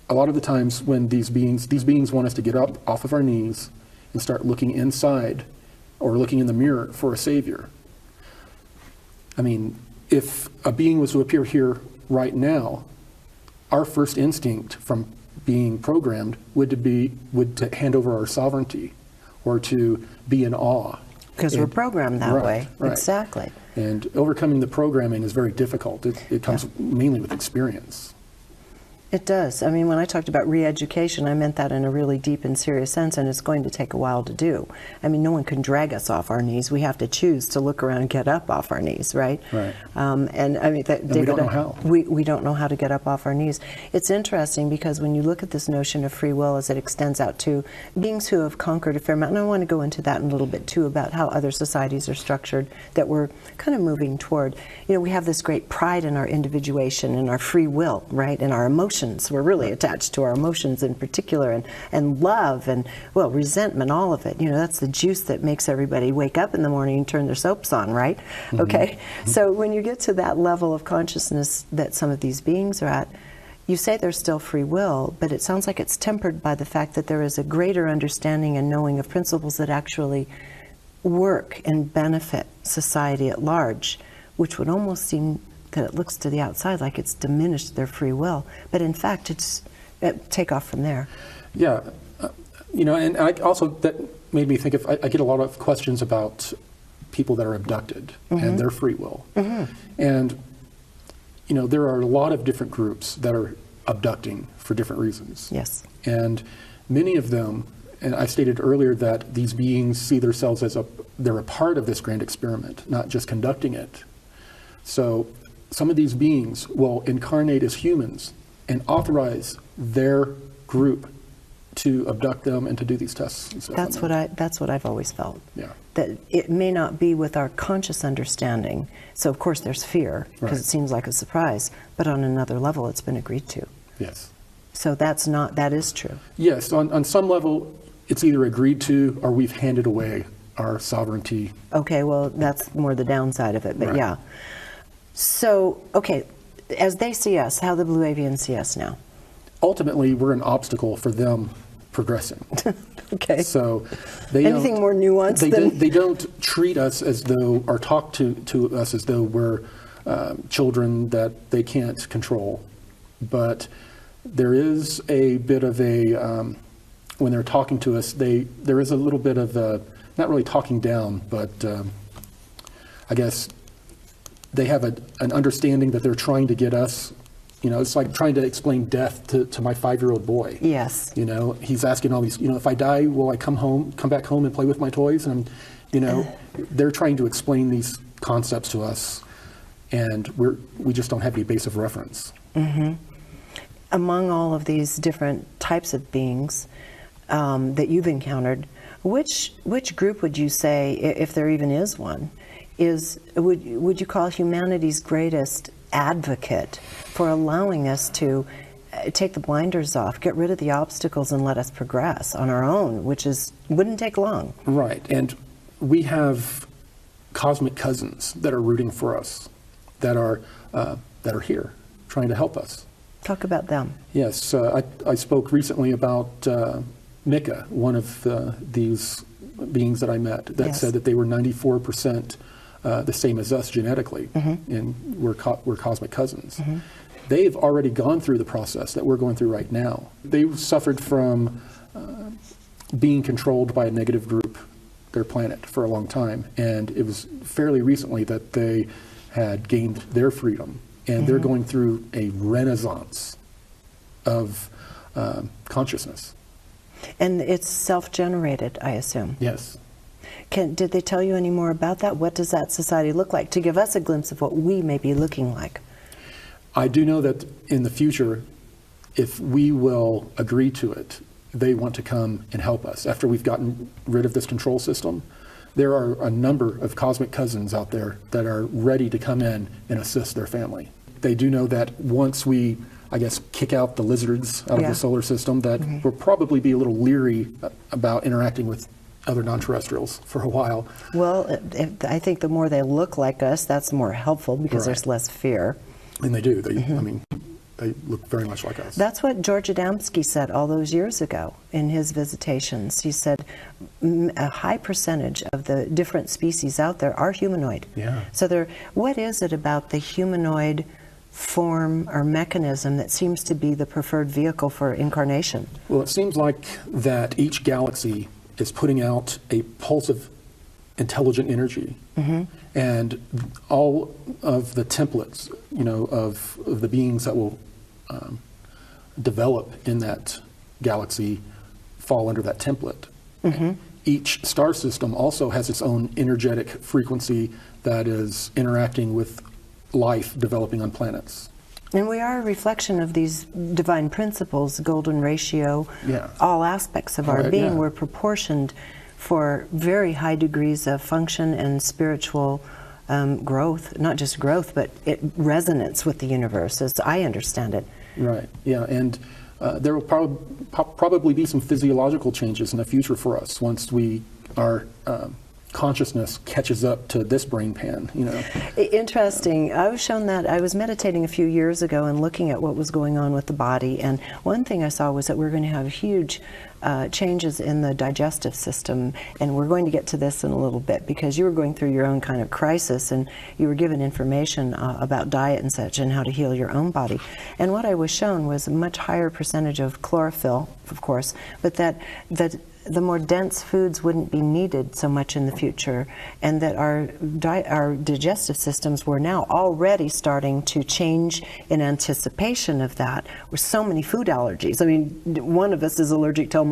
a lot of the times when these beings want us to get up off of our knees and start looking inside or looking in the mirror for a savior. I mean, if a being was to appear here right now, our first instinct from being programmed would to hand over our sovereignty or to be in awe. Because we're programmed that way. Right. Exactly. And overcoming the programming is very difficult. It comes mainly with experience. It does. I mean, when I talked about re-education, I meant that in a really deep and serious sense, and it's going to take a while to do. I mean, no one can drag us off our knees. We have to choose to look around and get up off our knees, right? Right. And I mean, David, we don't know how. We don't know how to get up off our knees. It's interesting because when you look at this notion of free will as it extends out to beings who have conquered a fair amount, and I want to go into that in a little bit too about how other societies are structured that we're kind of moving toward. You know, we have this great pride in our individuation and our free will, right, and our emotions. We're really attached to our emotions in particular, and love and, well, resentment, all of it. You know, that's the juice that makes everybody wake up in the morning and turn their soaps on, right? Mm-hmm. Okay? Mm-hmm. So when you get to that level of consciousness that some of these beings are at, you say there's still free will, but it sounds like it's tempered by the fact that there is a greater understanding and knowing of principles that actually work and benefit society at large, which would almost seem that it looks to the outside like it's diminished their free will, but in fact it's take off from there. Yeah, you know, and I also, that made me think of, I get a lot of questions about people that are abducted and their free will. And, you know, there are a lot of different groups that are abducting for different reasons. Yes. And many of them, and I stated earlier that these beings see themselves as they're a part of this grand experiment, not just conducting it. So some of these beings will incarnate as humans and authorize their group to abduct them and to do these tests and stuff. That's what I've always felt. Yeah. That it may not be with our conscious understanding. So of course there's fear because it seems like a surprise, but on another level it's been agreed to. Yes. So that is true. Yes, on some level it's either agreed to or we've handed away our sovereignty. Okay, well that's more the downside of it, but yeah. So, okay, as they see us, how the Blue Avians see us now? Ultimately, we're an obstacle for them progressing. Okay. So, anything more nuanced they don't treat us as though, or talk to us as though we're children that they can't control. But there is a bit of a, when they're talking to us, there is a little bit of, not really talking down, but I guess they have an understanding that they're trying to get us, you know, it's like trying to explain death to my 5-year-old boy. Yes. You know, he's asking all these, you know, if I die, will I come back home and play with my toys? And, you know, they're trying to explain these concepts to us, and we just don't have any base of reference. Mm-hmm. Among all of these different types of beings that you've encountered, which group would you say, if there even is one, would you call humanity's greatest advocate for allowing us to take the blinders off, get rid of the obstacles, and let us progress on our own, which wouldn't take long. Right, and we have cosmic cousins that are rooting for us, that are here, trying to help us. Talk about them. Yes, I spoke recently about Mika, one of these beings that I met, that said that they were 94% the same as us genetically, and we're cosmic cousins. They've already gone through the process that we're going through right now. They suffered from being controlled by a negative group, their planet, for a long time, and it was fairly recently that they had gained their freedom, and they're going through a renaissance of consciousness. And it's self-generated, I assume. Yes. Did they tell you any more about that? What does that society look like, to give us a glimpse of what we may be looking like? I do know that in the future, if we will agree to it, they want to come and help us. After we've gotten rid of this control system, there are a number of cosmic cousins out there that are ready to come in and assist their family. They do know that once we, I guess, kick out the lizards out of the solar system, that we'll probably be a little leery about interacting with other non-terrestrials for a while. Well, I think the more they look like us, that's more helpful because there's less fear. And they do. I mean, they look very much like us. That's what George Adamski said all those years ago in his visitations. He said a high percentage of the different species out there are humanoid. Yeah. So what is it about the humanoid form or mechanism that seems to be the preferred vehicle for incarnation? Well, it seems like that each galaxy is putting out a pulse of intelligent energy. And all of the templates, of the beings that will develop in that galaxy fall under that template. Each star system also has its own energetic frequency that is interacting with life developing on planets. And we are a reflection of these divine principles, golden ratio, all aspects of our being. We're proportioned for very high degrees of function and spiritual growth, not just growth, but resonance with the universe, as I understand it. Right, yeah, and there will probably be some physiological changes in the future for us once our consciousness catches up to this brain pan, Interesting. I was shown that. I was meditating a few years ago and looking at what was going on with the body, and one thing I saw was that we're going to have huge changes in the digestive system, and we're going to get to this in a little bit, because you were going through your own kind of crisis, and you were given information about diet and such, and how to heal your own body. And what I was shown was a much higher percentage of chlorophyll, of course, but that the more dense foods wouldn't be needed so much in the future, and that our digestive systems were now already starting to change in anticipation of that, with so many food allergies. I mean, one of us is allergic to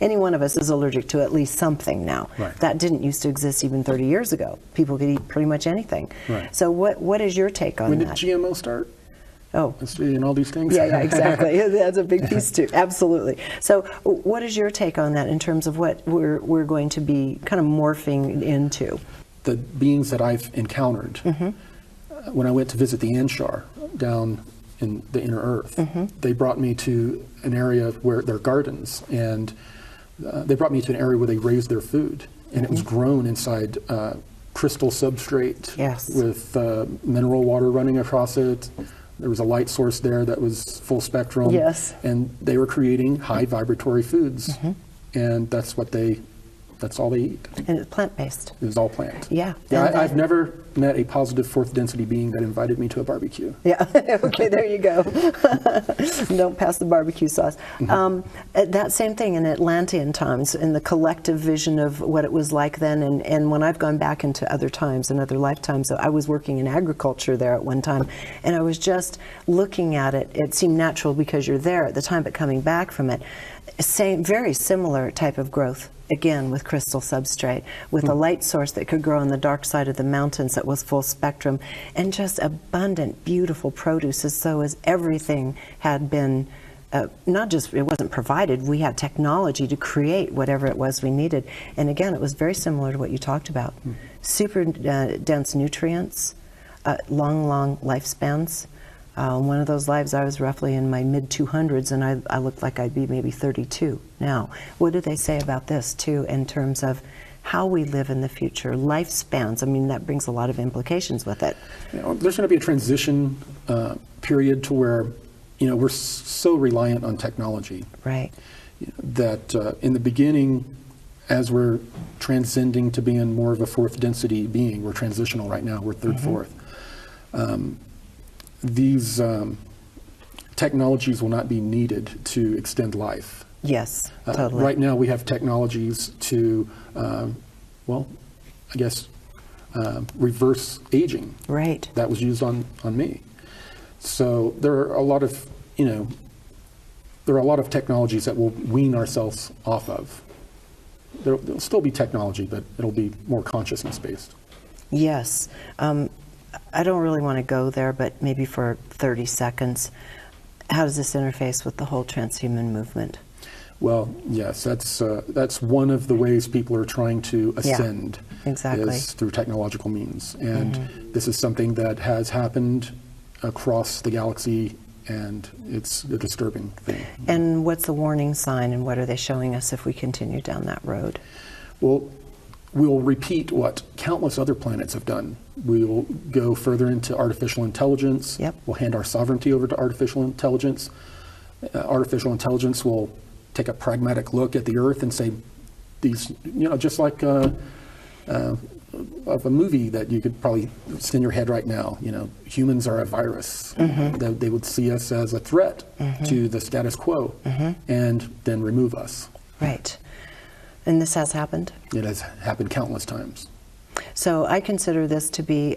any one of us is allergic to at least something now. Right. That didn't used to exist even 30 years ago. People could eat pretty much anything. Right. So what is your take on that? When did GMO start? Oh. And all these things? Yeah, exactly. That's a big piece too. Absolutely. So what is your take on that in terms of what we're going to be kind of morphing into? The beings that I've encountered, when I went to visit the Anshar down in the inner earth, they brought me to an area where there are gardens, and they brought me to an area where they raised their food, and it was grown inside crystal substrate with mineral water running across it. There was a light source there that was full spectrum. Yes. And they were creating high vibratory foods. And that's all they eat. And it's plant-based. It was all plant. Yeah. I've never met a positive fourth density being that invited me to a barbecue. Yeah, okay, there you go. Don't pass the barbecue sauce. That same thing in Atlantean times, in the collective vision of what it was like then, and when I've gone back into other times and other lifetimes, I was working in agriculture there at one time, and I was just looking at it. It seemed natural because you're there at the time, but coming back from it, very similar type of growth. Again, with crystal substrate, with a light source that could grow on the dark side of the mountains that was full spectrum, and just abundant, beautiful produce, as so as everything had been, not just, it wasn't provided, we had technology to create whatever it was we needed. And again, it was very similar to what you talked about. Super dense nutrients, long lifespans. One of those lives, I was roughly in my mid-200s, and I looked like I'd be maybe 32 now. What do they say about this, too, in terms of how we live in the future, lifespans? I mean, that brings a lot of implications with it. There's going to be a transition period to where, we're so reliant on technology. Right. That in the beginning, as we're transcending to being more of a fourth density being, we're transitional right now, we're third, fourth. These technologies will not be needed to extend life. Yes, totally. Right now we have technologies to, reverse aging. Right. That was used on me. So there are a lot of, technologies that we'll wean ourselves off of. There'll still be technology, but it'll be more consciousness-based. Yes. I don't really want to go there, but maybe for 30 seconds, how does this interface with the whole transhuman movement? Well, yes, that's one of the ways people are trying to ascend. Yeah, exactly. Is through technological means. And this is something that has happened across the galaxy, and it's a disturbing thing. And what's the warning sign, and what are they showing us if we continue down that road? Well, we'll repeat what countless other planets have done. We'll go further into artificial intelligence. Yep. We'll hand our sovereignty over to artificial intelligence. Artificial intelligence will take a pragmatic look at the Earth and say, these, just like of a movie that you could probably see in your head right now, humans are a virus. They would see us as a threat to the status quo and then remove us. Right. And this has happened? It has happened countless times. So I consider this to be